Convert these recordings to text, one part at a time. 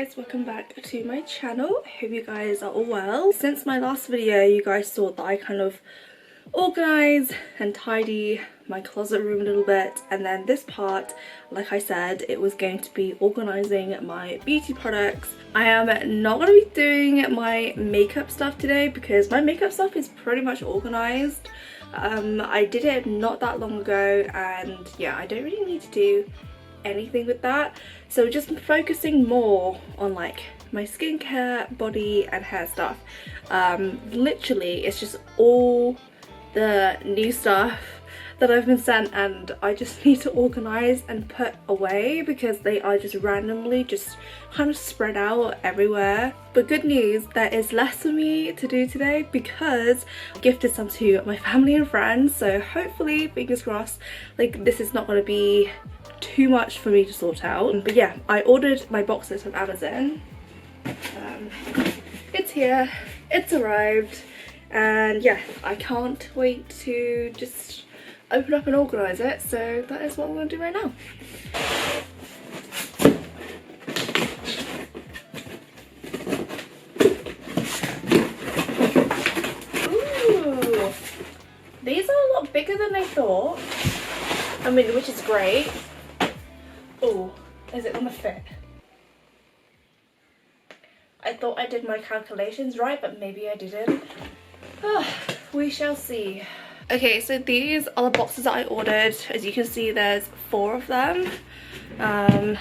guys, welcome back to my channel. I hope you guys are all well. Since my last video, you guys saw that I kind of organize and tidy my closet room a little bit, and then this part, like I said, it was going to be organizing my beauty products. I am not going to be doing my makeup stuff today because my makeup stuff is pretty much organized. I did it not that long ago, and yeah, I don't really need to do anything with that, so just focusing more on like my skincare, body and hair stuff. Literally it's just all the new stuff that I've been sent, and I just need to organize and put away because they are just randomly just kind of spread out everywhere. But good news, there is less for me to do today because I gifted some to my family and friends, so hopefully, fingers crossed, like this is not going to be too much for me to sort out. But yeah, I ordered my boxes from Amazon. It's here, it's arrived, and yeah, I can't wait to just open up and organize it, so that is what I'm going to do right now. Ooh, these are a lot bigger than I thought. I mean, which is great. Oh, is it gonna fit? I thought I did my calculations right, but maybe I didn't. We shall see. Okay, so these are the boxes that I ordered. As you can see, there's 4 of them. I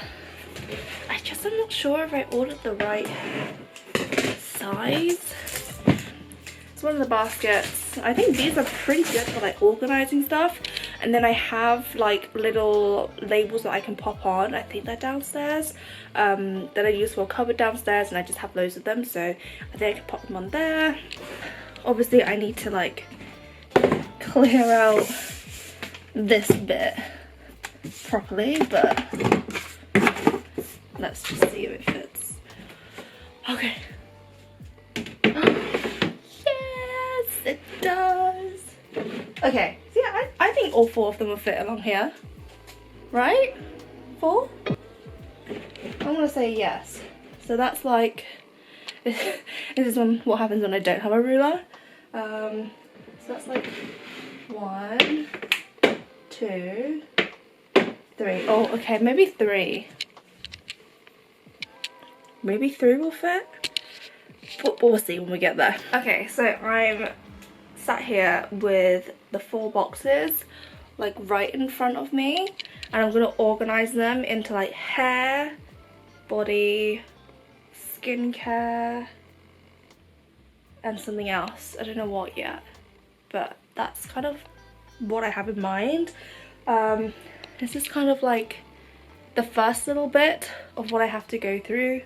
just am not sure if I ordered the right size. It's one of the baskets. I think these are pretty good for like organizing stuff. And then I have like little labels that I can pop on. I think they're downstairs, that I use for a cupboard downstairs, and I just have loads of them, so I think I can pop them on there. Obviously I need to like clear out this bit properly, but let's just see if it fits. Okay. Yes, it does. Okay, so yeah, I think all 4 of them will fit along here, right? 4? I'm gonna say yes. So that's like, this is what happens when I don't have a ruler. So that's like 1, 2, 3. Oh, okay, maybe 3. Maybe 3 will fit, but we'll see when we get there. Okay, so I'm sat here with the 4 boxes like right in front of me, and I'm gonna organize them into like hair, body, skincare, and something else. I don't know what yet, but that's kind of what I have in mind. This is kind of like the first little bit of what I have to go through.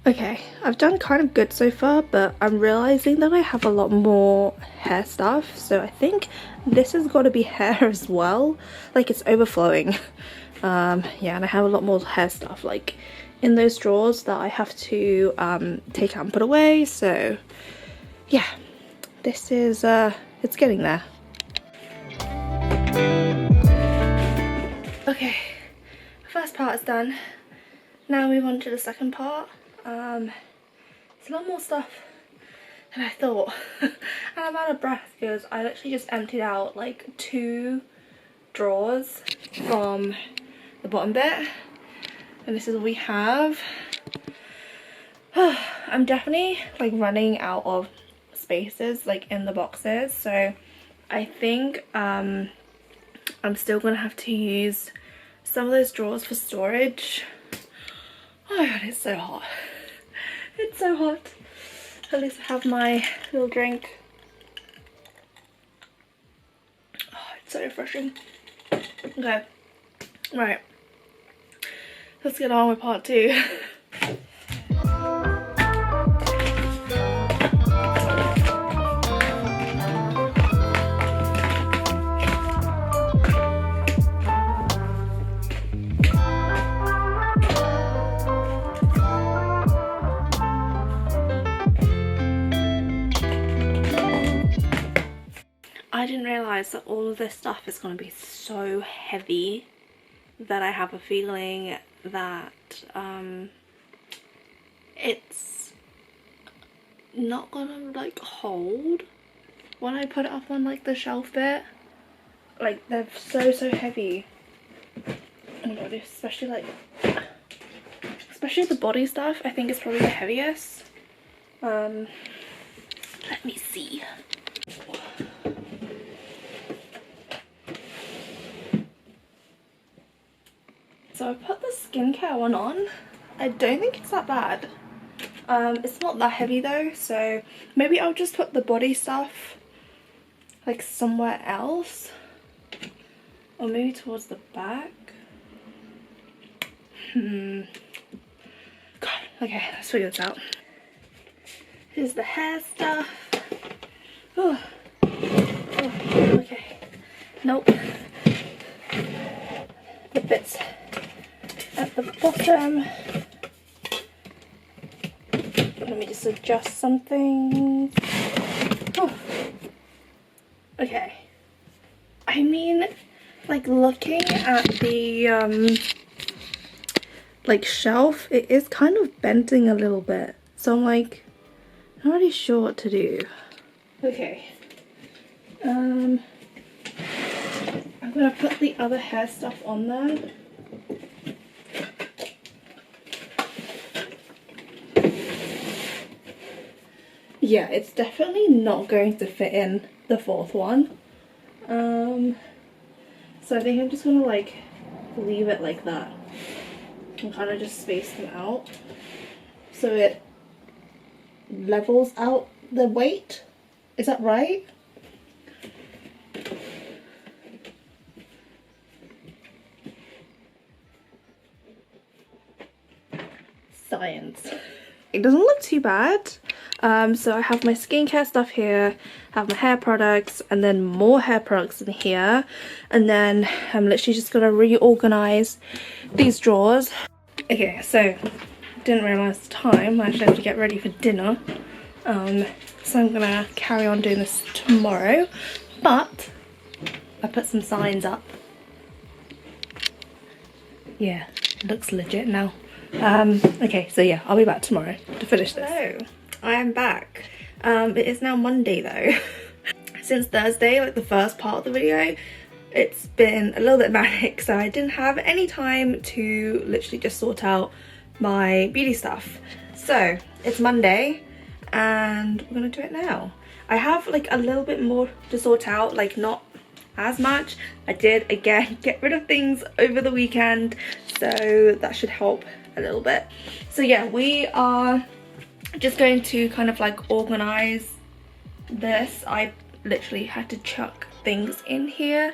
Okay, I've done kind of good so far, but I'm realizing that I have a lot more hair stuff, so I think this has got to be hair as well. Like, it's overflowing. Yeah, and I have a lot more hair stuff like in those drawers that I have to take out and put away, so yeah, this is it's getting there. Okay, first part is done. Now move on to the second part. It's a lot more stuff than I thought. And I'm out of breath because I literally just emptied out like 2 drawers from the bottom bit, and this is what we have. I'm definitely like running out of spaces like in the boxes, so I think I'm still gonna have to use some of those drawers for storage. Oh my god, it's so hot. It's so hot. At least I have my little drink. Oh, it's so refreshing. Okay, right, let's get on with part 2. I didn't realise that all of this stuff is going to be so heavy that I have a feeling that it's not gonna like hold when I put it up on like the shelf bit. Like they're so heavy. Oh my god, especially the body stuff I think is probably the heaviest. Let me see. So I put the skincare one on. I don't think it's that bad. It's not that heavy though, so maybe I'll just put the body stuff like somewhere else, or maybe towards the back. God, okay, let's figure this out. Here's the hair stuff. Oh, okay. Nope. The bits at the bottom. Let me just adjust something. Oh. Okay. I mean, like looking at the like shelf, it is kind of bending a little bit. So I'm like, not really sure what to do. Okay. I'm gonna put the other hair stuff on there. Yeah, it's definitely not going to fit in the fourth one. So I think I'm just gonna like leave it like that and kind of just space them out so it levels out the weight. Is that right? Science. It doesn't look too bad. So I have my skincare stuff here, have my hair products, and then more hair products in here. And then I'm literally just gonna reorganize these drawers. Okay, so didn't realize the time. I actually have to get ready for dinner. So I'm gonna carry on doing this tomorrow. But I put some signs up. Yeah, it looks legit now. Okay, so yeah, I'll be back tomorrow to finish this. Hello, I am back. It is now Monday though. Since Thursday, like the first part of the video, it's been a little bit manic, so I didn't have any time to literally just sort out my beauty stuff. So it's Monday and we're gonna do it now. I have like a little bit more to sort out, like not as much. I did again get rid of things over the weekend, so that should help a little bit. So yeah, we are just going to kind of like organize this. I literally had to chuck things in here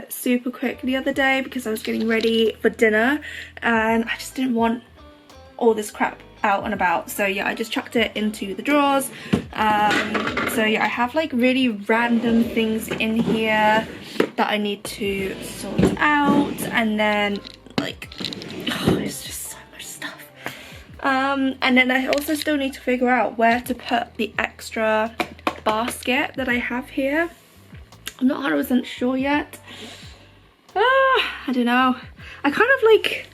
super quick the other day because I was getting ready for dinner and I just didn't want all this crap out and about. So yeah, I just chucked it into the drawers. So yeah, I have like really random things in here that I need to sort out, and then like it's just so much stuff. And then I also still need to figure out where to put the extra basket that I have here. I'm not 100% sure yet. I don't know. I kind of like,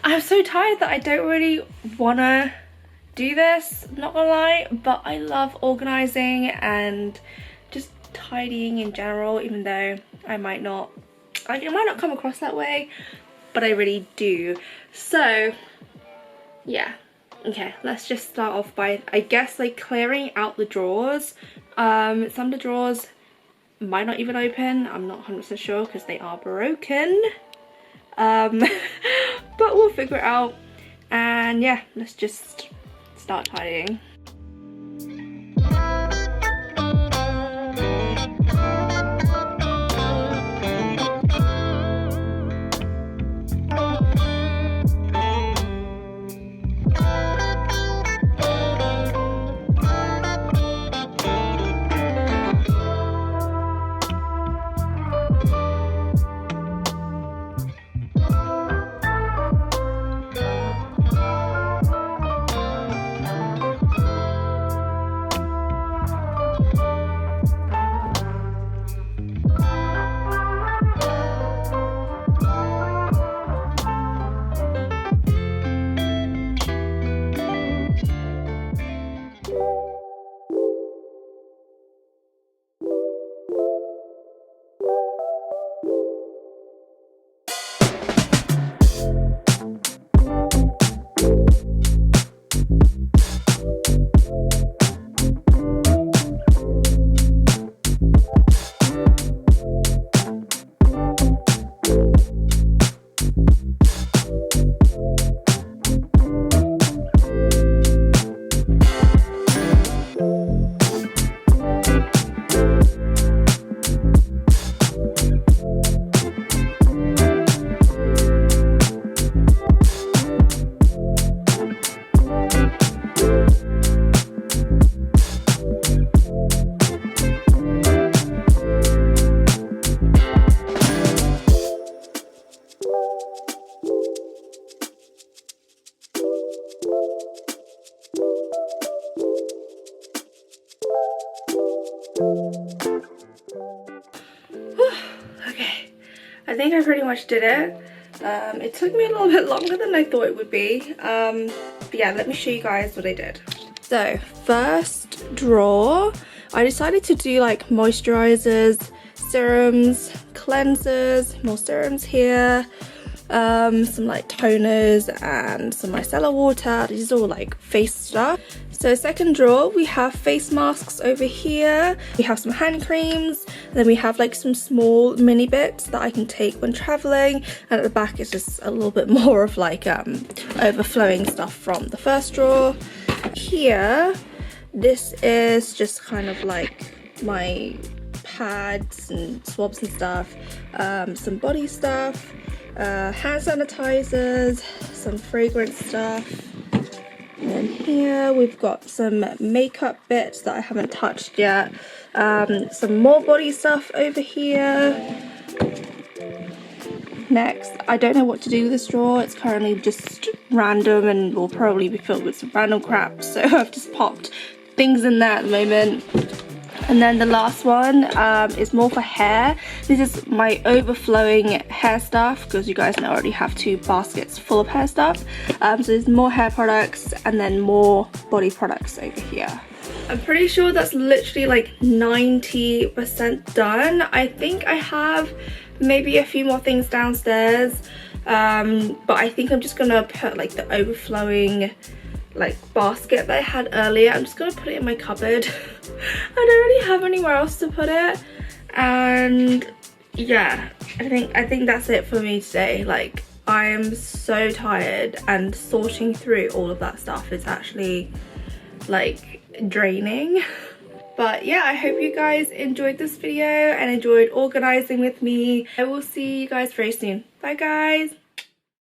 I'm so tired that I don't really wanna do this, not gonna lie, but I love organizing and just tidying in general, even though I might not, like, it might not come across that way, but I really do. So yeah, okay, let's just start off by, I guess, like clearing out the drawers. Some of the drawers might not even open, I'm not 100% sure because they are broken. But we'll figure it out, and yeah, let's just start tidying. think I pretty much did it. It took me a little bit longer than I thought it would be. But yeah, let me show you guys what I did. So first drawer, I decided to do like moisturizers, serums, cleansers, more serums here, some like toners and some micellar water. This is all like face stuff. So second drawer, we have face masks over here, we have some hand creams, and then we have like some small mini bits that I can take when traveling, and at the back is just a little bit more of like overflowing stuff from the first drawer. Here, this is just kind of like my pads and swabs and stuff, some body stuff, hand sanitizers, some fragrance stuff. And then here we've got some makeup bits that I haven't touched yet, some more body stuff over here. Next, I don't know what to do with this drawer. It's currently just random and will probably be filled with some random crap, so I've just popped things in there at the moment. And then the last one is more for hair. This is my overflowing hair stuff, because you guys know I already have 2 baskets full of hair stuff. So there's more hair products and then more body products over here. I'm pretty sure that's literally like 90% done. I think I have maybe a few more things downstairs, but I think I'm just gonna put like the overflowing like basket that I had earlier, I'm just gonna put it in my cupboard. I don't really have anywhere else to put it, and yeah, I think that's it for me today. Like, I'm so tired, and sorting through all of that stuff is actually like draining. But yeah, I hope you guys enjoyed this video and enjoyed organizing with me. I will see you guys very soon. Bye guys.